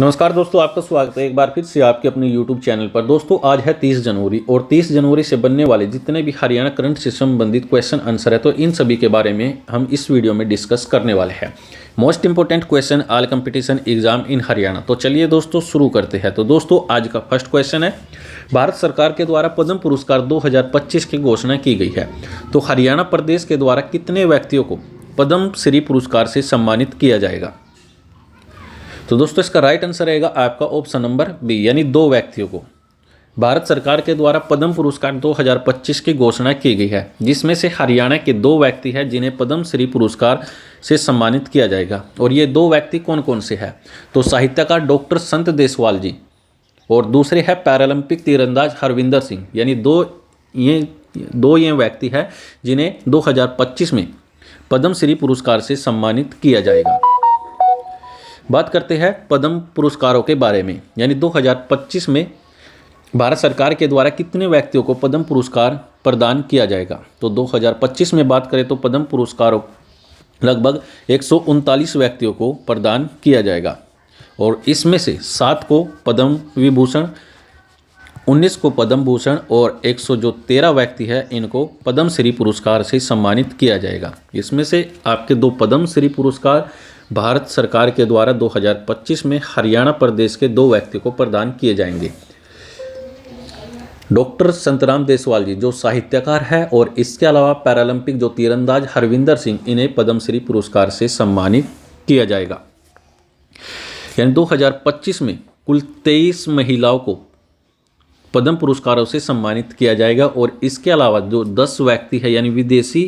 नमस्कार दोस्तों, आपका स्वागत है एक बार फिर से आपके अपने YouTube चैनल पर। दोस्तों आज है 30 जनवरी और 30 जनवरी से बनने वाले जितने भी हरियाणा करंट से संबंधित क्वेश्चन आंसर है तो इन सभी के बारे में हम इस वीडियो में डिस्कस करने वाले हैं। Most important question all competition exam in Haryana. तो चलिए दोस्तों शुरू करते हैं। तो दोस्तों आज का फर्स्ट क्वेश्चन है, भारत सरकार के द्वारा पद्म पुरस्कार 2025 की घोषणा की गई है, तो हरियाणा प्रदेश के द्वारा कितने व्यक्तियों को पद्म श्री पुरस्कार से सम्मानित किया जाएगा? तो दोस्तों इसका राइट आंसर रहेगा आपका ऑप्शन नंबर बी, यानी 2 व्यक्तियों को भारत सरकार के द्वारा पद्म पुरस्कार 2025 की घोषणा की गई है, जिसमें से हरियाणा के 2 व्यक्ति हैं जिन्हें पद्म श्री पुरस्कार से सम्मानित किया जाएगा। और ये 2 व्यक्ति कौन कौन से हैं? तो साहित्यकार डॉक्टर संत देसवाल जी और दूसरे हैं पैरालंपिक तीरंदाज हरविंदर सिंह, यानी दो ये व्यक्ति हैं जिन्हें 2025 में पद्म श्री पुरस्कार से सम्मानित किया जाएगा। बात करते हैं पद्म पुरस्कारों के बारे में, यानी 2025 में भारत सरकार के द्वारा कितने व्यक्तियों को पद्म पुरस्कार प्रदान किया जाएगा? तो 2025 में बात करें तो पद्म पुरस्कारों लगभग 139 व्यक्तियों को प्रदान किया जाएगा और इसमें से 7 को पद्म विभूषण, 19 को पद्म भूषण और 113 व्यक्ति है इनको पद्म श्री पुरस्कार से सम्मानित किया जाएगा। इसमें से आपके 2 पद्म श्री पुरस्कार भारत सरकार के द्वारा 2025 में हरियाणा प्रदेश के 2 व्यक्तियों को प्रदान किए जाएंगे। डॉक्टर संतराम देसवाल जी जो साहित्यकार है और इसके अलावा पैरालंपिक जो तीरंदाज हरविंदर सिंह, इन्हें पद्मश्री पुरस्कार से सम्मानित किया जाएगा। यानी 2025 में कुल 23 महिलाओं को पद्म पुरस्कारों से सम्मानित किया जाएगा और इसके अलावा जो 10 व्यक्ति है यानी विदेशी,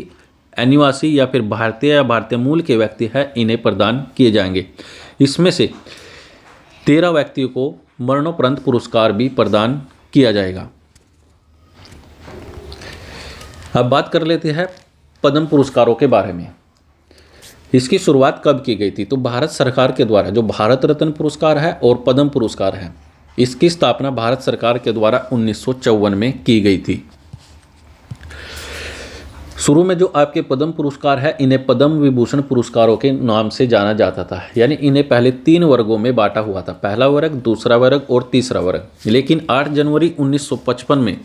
अनिवासी या फिर भारतीय या भारतीय मूल के व्यक्ति हैं, इन्हें प्रदान किए जाएंगे। इसमें से 13 व्यक्तियों को मरणोपरांत पुरस्कार भी प्रदान किया जाएगा। अब बात कर लेते हैं पद्म पुरस्कारों के बारे में। इसकी शुरुआत कब की गई थी? तो भारत सरकार के द्वारा जो भारत रत्न पुरस्कार है और पद्म पुरस्कार है, इसकी स्थापना भारत सरकार के द्वारा 1954 में की गई थी। शुरू में जो आपके पद्म पुरस्कार है इन्हें पद्म विभूषण पुरस्कारों के नाम से जाना जाता था, यानी इन्हें पहले 3 वर्गों में बांटा हुआ था, पहला वर्ग, दूसरा वर्ग और तीसरा वर्ग। लेकिन 8 जनवरी 1955 में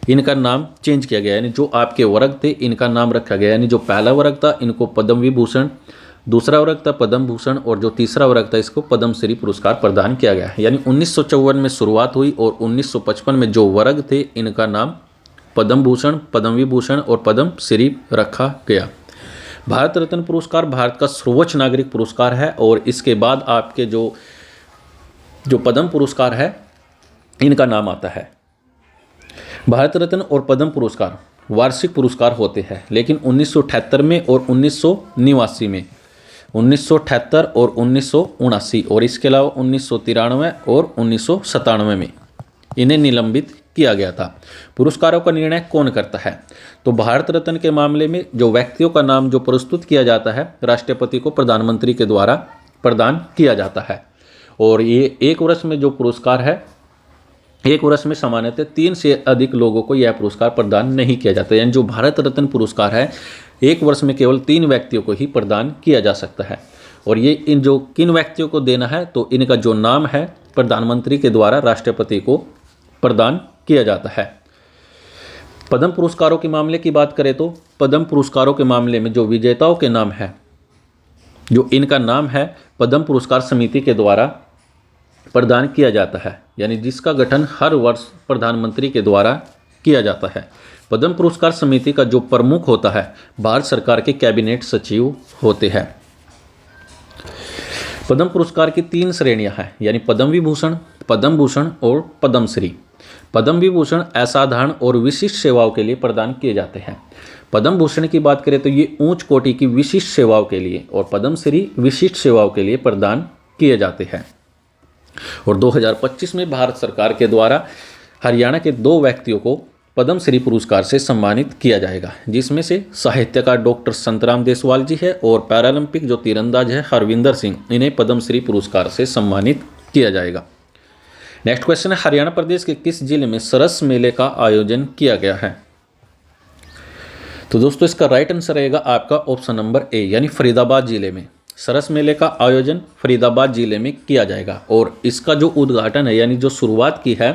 इनका नाम चेंज किया गया, यानी जो आपके वर्ग थे इनका नाम रखा गया, यानी जो पहला वर्ग था इनको पद्म विभूषण, दूसरा वर्ग था पद्म भूषण और जो तीसरा वर्ग था इसको पद्म श्री पुरस्कार प्रदान किया गया। यानी 1954 में शुरुआत हुई और 1955 में जो वर्ग थे इनका नाम पद्म भूषण, पद्म विभूषण और पद्म श्री रखा गया। भारत रत्न पुरस्कार भारत का सर्वोच्च नागरिक पुरस्कार है और इसके बाद आपके जो पद्म पुरस्कार है इनका नाम आता है। भारत रत्न और पद्म पुरस्कार वार्षिक पुरस्कार होते हैं, लेकिन 1978 में और 1989 में, 1978 और 1979 और इसके अलावा 1993 और 1997 में इन्हें निलंबित किया गया था। पुरस्कारों का निर्णय कौन करता है? तो भारत रत्न के मामले में जो व्यक्तियों का नाम जो प्रस्तुत किया जाता है राष्ट्रपति को प्रधानमंत्री के द्वारा प्रदान किया जाता है और ये 1 वर्ष में जो पुरस्कार है, 1 वर्ष में सामान्यतः 3 से अधिक लोगों को यह पुरस्कार प्रदान नहीं किया जाता। यानी जो भारत रत्न पुरस्कार है 1 वर्ष में केवल 3 व्यक्तियों को ही प्रदान किया जा सकता है और ये इन जो किन व्यक्तियों को देना है तो इनका जो नाम है प्रधानमंत्री के द्वारा राष्ट्रपति को प्रदान किया जाता है। पद्म पुरस्कारों के मामले की बात करें तो पद्म पुरस्कारों के मामले में जो विजेताओं के नाम है, जो इनका नाम है पद्म पुरस्कार समिति के द्वारा प्रदान किया जाता है, यानी जिसका गठन हर वर्ष प्रधानमंत्री के द्वारा किया जाता है। पद्म पुरस्कार समिति का जो प्रमुख होता है भारत सरकार के कैबिनेट सचिव होते हैं। पद्म पुरस्कार की 3 श्रेणियां हैं, यानी पद्म विभूषण, पद्म भूषण और पद्म श्री। पद्म विभूषण असाधारण और विशिष्ट सेवाओं के लिए प्रदान किए जाते हैं। पद्म भूषण की बात करें तो ये उच्च कोटि की विशिष्ट सेवाओं के लिए और पद्म श्री विशिष्ट सेवाओं के लिए प्रदान किए जाते हैं। और 2025 में भारत सरकार के द्वारा हरियाणा के 2 व्यक्तियों को पद्म श्री पुरस्कार से सम्मानित किया जाएगा, जिसमें से साहित्यकार डॉक्टर संतराम देसवाल जी है और पैरालंपिक जो तीरंदाज है हरविंदर सिंह, इन्हें पद्म श्री पुरस्कार से सम्मानित किया जाएगा। नेक्स्ट क्वेश्चन है, हरियाणा प्रदेश के किस जिले में सरस मेले का आयोजन किया गया है? तो दोस्तों इसका राइट आंसर रहेगा आपका ऑप्शन नंबर ए, यानी फरीदाबाद जिले में सरस मेले का आयोजन फरीदाबाद जिले में किया जाएगा और इसका जो उद्घाटन है यानी जो शुरुआत की है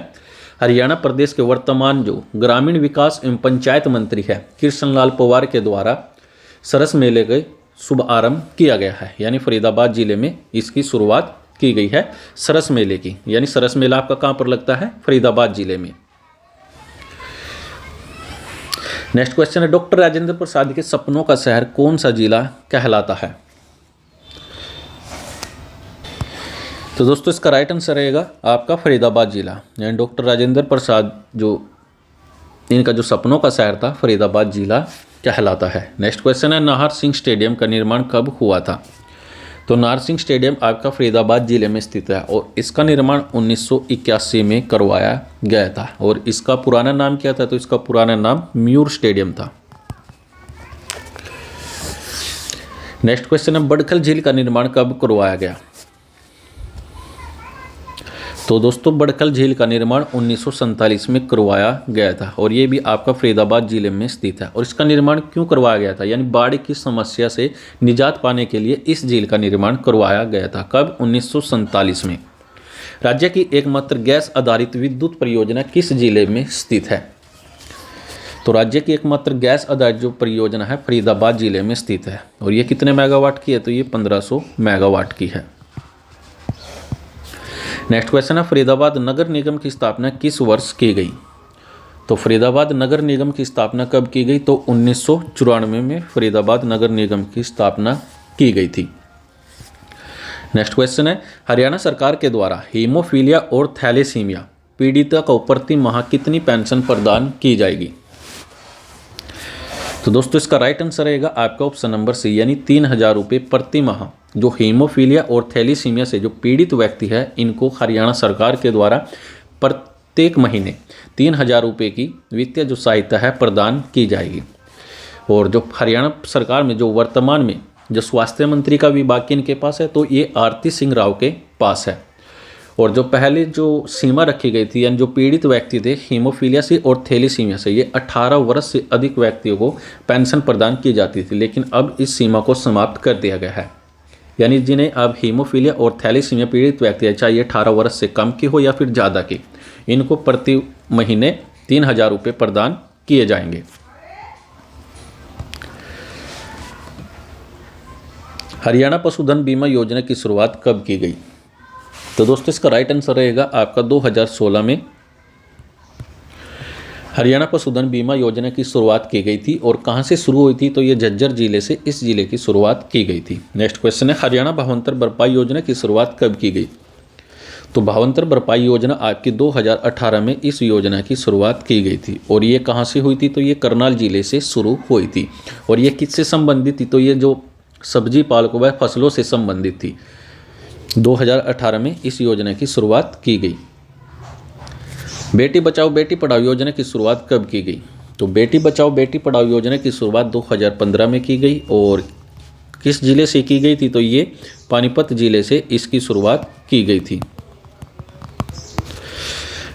हरियाणा प्रदेश के वर्तमान जो ग्रामीण विकास एवं पंचायत मंत्री है कृष्णलाल पवार के द्वारा सरस मेले के शुभ आरंभ किया गया है। यानी फरीदाबाद जिले में इसकी शुरुआत की गई है सरस मेले की। यानी सरस मेला आपका कहाँ पर लगता है? फरीदाबाद जिले में। नेक्स्ट क्वेश्चन है, डॉक्टर राजेंद्र प्रसाद के सपनों का शहर कौन सा जिला कहलाता है? तो दोस्तों इसका राइट आंसर रहेगा आपका फरीदाबाद जिला। यानी डॉक्टर राजेंद्र प्रसाद जो इनका जो सपनों का शहर था फरीदाबाद जिला कहलाता है। नेक्स्ट क्वेश्चन है, नाहर सिंह स्टेडियम का निर्माण कब हुआ था? तो नाहर सिंह स्टेडियम आपका फरीदाबाद जिले में स्थित है और इसका निर्माण 1981 में करवाया गया था। और इसका पुराना नाम क्या था? तो इसका पुराना नाम म्यूर स्टेडियम था। नेक्स्ट क्वेश्चन है, बड़खल झील का निर्माण कब करवाया गया? तो दोस्तों बड़खल झील का निर्माण 1947 में करवाया गया था और ये भी आपका फरीदाबाद जिले में स्थित है। और इसका निर्माण क्यों करवाया गया था? यानी बाढ़ की समस्या से निजात पाने के लिए इस झील का निर्माण करवाया गया था। कब? 1947 में। राज्य की एकमात्र गैस आधारित विद्युत परियोजना किस जिले में स्थित है? तो राज्य की एकमात्र गैस आधारित जो परियोजना है फरीदाबाद जिले में स्थित है और ये कितने मेगावाट की है? तो ये 1500 मेगावाट की है। नेक्स्ट क्वेश्चन है, फरीदाबाद नगर निगम की स्थापना किस वर्ष की गई? तो फरीदाबाद नगर निगम की स्थापना कब की गई? तो 1994 में फरीदाबाद नगर निगम की स्थापना की गई थी। नेक्स्ट क्वेश्चन है, हरियाणा सरकार के द्वारा हीमोफीलिया और थैलेसीमिया पीड़िता को प्रति माह कितनी पेंशन प्रदान की जाएगी? तो दोस्तों इसका राइट आंसर रहेगा आपका ऑप्शन नंबर सी, यानी 3000 रुपये प्रति माह। जो हीमोफीलिया और थैलीसीमिया से जो पीड़ित व्यक्ति है इनको हरियाणा सरकार के द्वारा प्रत्येक महीने 3000 रुपये की वित्तीय जो सहायता है प्रदान की जाएगी। और जो हरियाणा सरकार में जो वर्तमान में जो स्वास्थ्य मंत्री का विभाग किनके पास है? तो ये आरती सिंह राव के पास है। और जो पहले जो सीमा रखी गई थी यानी जो पीड़ित व्यक्ति थे हीमोफीलिया से और थैलीसीमिया से, ये 18 वर्ष से अधिक व्यक्तियों को पेंशन प्रदान की जाती थी, लेकिन अब इस सीमा को समाप्त कर दिया गया है। यानी जिन्हें अब हीमोफीलिया और थैलीसीमिया पीड़ित व्यक्ति है, चाहे 18 वर्ष से कम की हो या फिर ज़्यादा की, इनको प्रति महीने 3000 रुपये प्रदान किए जाएंगे। हरियाणा पशुधन बीमा योजना की शुरुआत कब की गई? तो दोस्तों इसका राइट आंसर रहेगा आपका 2016 में हरियाणा पशुधन बीमा योजना की शुरुआत की गई थी। और कहां से शुरू हुई थी? तो ये झज्जर जिले से इस जिले की शुरुआत की गई थी। नेक्स्ट क्वेश्चन है, हरियाणा भावांतर भरपाई योजना की शुरुआत कब की गई? तो भावांतर भरपाई योजना आपकी 2018 में इस योजना की शुरुआत की गई थी। और ये कहां से हुई थी? तो ये करनाल जिले से शुरू हुई थी। और ये किससे संबंधित थी? तो ये जो सब्जी पालकों व फसलों से संबंधित थी। 2018 में इस योजना की शुरुआत की गई। बेटी बचाओ बेटी पढ़ाओ योजना की शुरुआत कब की गई? तो बेटी बचाओ बेटी पढ़ाओ योजना की शुरुआत 2015 में की गई। और किस जिले से की गई थी? तो ये पानीपत जिले से इसकी शुरुआत की गई थी।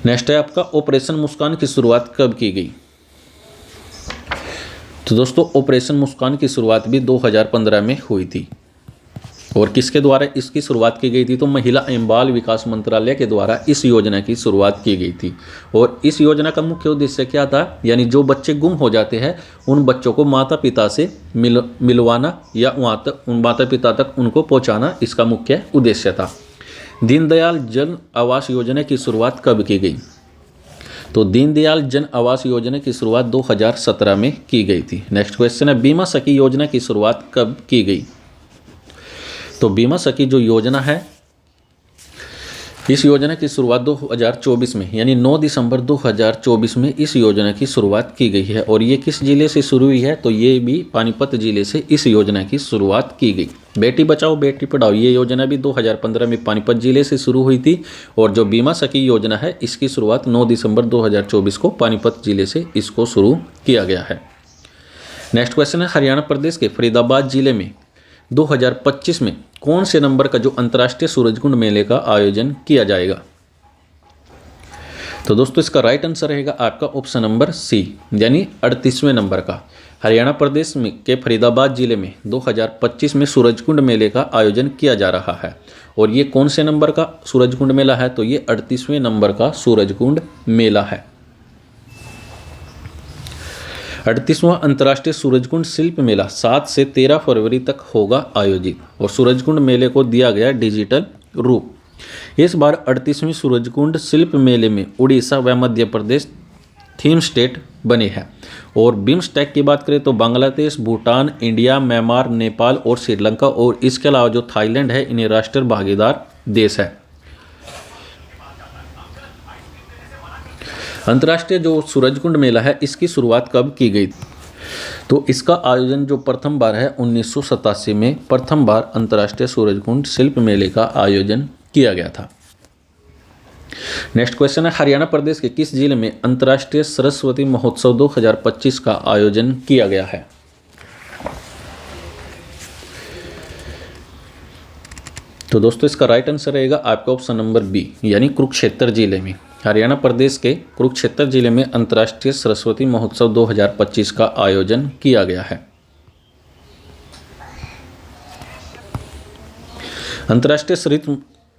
नेक्स्ट है आपका, ऑपरेशन मुस्कान की शुरुआत कब की गई? तो दोस्तों ऑपरेशन मुस्कान की शुरुआत भी 2015 में हुई थी। और किसके द्वारा इसकी शुरुआत की गई थी? तो महिला एवं बाल विकास मंत्रालय के द्वारा इस योजना की शुरुआत की गई थी। और इस योजना का मुख्य उद्देश्य क्या था? यानी जो बच्चे गुम हो जाते हैं उन बच्चों को माता पिता से मिलवाना या वहाँ तक उन माता पिता तक उनको पहुँचाना इसका मुख्य उद्देश्य था। दीनदयाल जन आवास योजना की शुरुआत कब की गई? तो दीनदयाल जन आवास योजना की शुरुआत 2017 में की गई थी। नेक्स्ट क्वेश्चन है, बीमा सखी योजना की शुरुआत कब की गई? तो बीमा सखी जो योजना है इस योजना की शुरुआत 2024 में यानी 9 दिसंबर 2024 में इस योजना की शुरुआत की गई है। और ये किस जिले से शुरू हुई है? तो ये भी पानीपत जिले से इस योजना की शुरुआत की गई। बेटी बचाओ बेटी पढ़ाओ ये योजना भी 2015 में पानीपत जिले से शुरू हुई थी। और जो बीमा सखी योजना है इसकी शुरुआत 9 दिसंबर 2024 को पानीपत जिले से इसको शुरू किया गया है। नेक्स्ट क्वेश्चन है, हरियाणा प्रदेश के फरीदाबाद जिले में 2025 में कौन से नंबर का जो अंतर्राष्ट्रीय सूरजकुंड मेले का आयोजन किया जाएगा? तो दोस्तों इसका राइट आंसर रहेगा आपका ऑप्शन नंबर सी, यानी 38वें नंबर का। हरियाणा प्रदेश में के फरीदाबाद जिले में 2025 में सूरजकुंड मेले का आयोजन किया जा रहा है। और ये कौन से नंबर का सूरजकुंड मेला है? तो ये 38वें नंबर का सूरजकुंड मेला है। 38वां अंतर्राष्ट्रीय सूरजकुंड शिल्प मेला 7 से 13 फरवरी तक होगा आयोजित और सूरजकुंड मेले को दिया गया डिजिटल रूप। इस बार 38वें सूरजकुंड शिल्प मेले में उड़ीसा व मध्य प्रदेश थीम स्टेट बने हैं। और बिम्स्टेक की बात करें तो बांग्लादेश, भूटान, इंडिया, म्यांमार, नेपाल और श्रीलंका और इसके अलावा जो थाईलैंड है इन्हें राष्ट्रीय भागीदार देश है। अंतर्राष्ट्रीय जो सूरजकुंड मेला है इसकी शुरुआत कब की गई? तो इसका आयोजन जो प्रथम बार है 1987 में प्रथम बार अंतर्राष्ट्रीय सूरजकुंड शिल्प मेले का आयोजन किया गया था। नेक्स्ट क्वेश्चन है, हरियाणा प्रदेश के किस जिले में अंतर्राष्ट्रीय सरस्वती महोत्सव 2025 का आयोजन किया गया है? तो दोस्तों इसका राइट आंसर रहेगा आपका ऑप्शन नंबर बी, यानी कुरुक्षेत्र जिले में। हरियाणा प्रदेश के कुरुक्षेत्र जिले में अंतर्राष्ट्रीय सरस्वती महोत्सव 2025 का आयोजन किया गया है। अंतर्राष्ट्रीय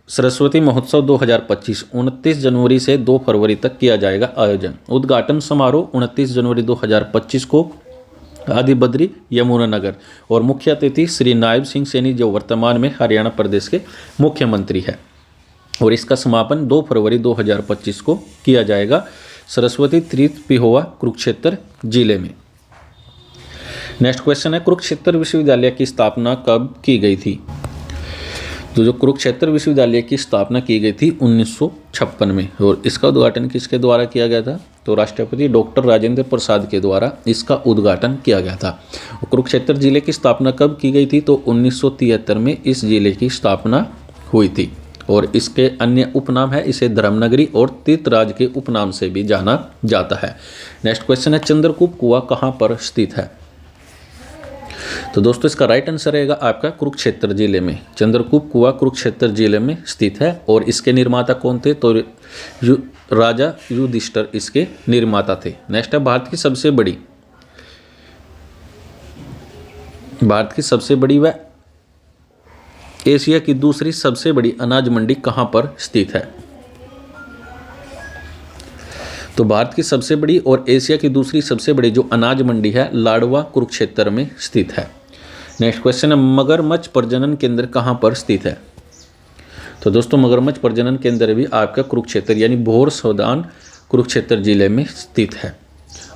सरस्वती महोत्सव 2025 29 जनवरी से 2 फरवरी तक किया जाएगा आयोजन। उद्घाटन समारोह 29 जनवरी 2025 को आदि बद्री यमुनानगर और मुख्य अतिथि श्री नायब सिंह सैनी जो वर्तमान में हरियाणा प्रदेश के मुख्यमंत्री है। और इसका समापन 2 फरवरी 2025 को किया जाएगा सरस्वती तीर्थ पिहोवा कुरुक्षेत्र जिले में। नेक्स्ट क्वेश्चन है, कुरुक्षेत्र विश्वविद्यालय की स्थापना कब की गई थी? तो जो कुरुक्षेत्र विश्वविद्यालय की स्थापना की गई थी 1956 में और इसका उद्घाटन किसके द्वारा किया गया था? तो राष्ट्रपति डॉक्टर राजेंद्र प्रसाद के द्वारा इसका उद्घाटन किया गया था। कुरुक्षेत्र जिले की स्थापना कब की गई थी? तो 1973 में इस जिले की स्थापना हुई थी और इसके अन्य उपनाम है, इसे धर्मनगरी और तीर्थराज के उपनाम से भी जाना जाता है। नेक्स्ट क्वेश्चन है, चंद्रकूप कुआं कहाँ पर स्थित है? तो दोस्तों इसका राइट आंसर रहेगा आपका कुरुक्षेत्र जिले में। चंद्रकूप कुआं कुरुक्षेत्र जिले में स्थित है और इसके निर्माता कौन थे? तो राजा युधिष्ठिर इसके निर्माता थे। नेक्स्ट है, भारत की सबसे बड़ी व एशिया की दूसरी सबसे बड़ी अनाज मंडी कहाँ पर स्थित है? तो भारत की सबसे बड़ी और एशिया की दूसरी सबसे बड़ी जो अनाज मंडी है लाडवा कुरुक्षेत्र में स्थित है। नेक्स्ट क्वेश्चन है, मगरमच्छ प्रजनन केंद्र कहाँ पर स्थित है? तो दोस्तों मगरमच्छ प्रजनन केंद्र भी आपका कुरुक्षेत्र यानी भोर सौदान कुरुक्षेत्र जिले में स्थित है।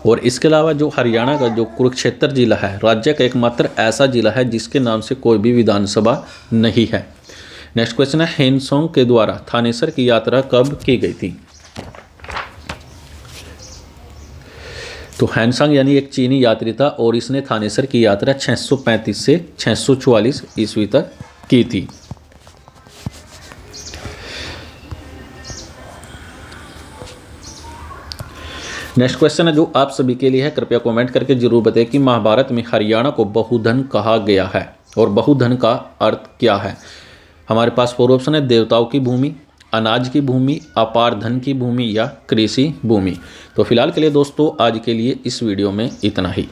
और इसके अलावा जो हरियाणा का जो कुरुक्षेत्र जिला है राज्य का एकमात्र ऐसा जिला है जिसके नाम से कोई भी विधानसभा नहीं है। नेक्स्ट क्वेश्चन है, हेनसोंग के द्वारा थानेसर की यात्रा कब की गई थी? तो हैनसांग यानी एक चीनी यात्री था और इसने थानेसर की यात्रा 635 से 644 ईस्वी तक की थी। नेक्स्ट क्वेश्चन है जो आप सभी के लिए है, कृपया कमेंट करके जरूर बताएं कि महाभारत में हरियाणा को बहुधन कहा गया है और बहुधन का अर्थ क्या है? हमारे पास 4 ऑप्शन है, देवताओं की भूमि, अनाज की भूमि, अपार धन की भूमि या कृषि भूमि। तो फिलहाल के लिए दोस्तों आज के लिए इस वीडियो में इतना ही।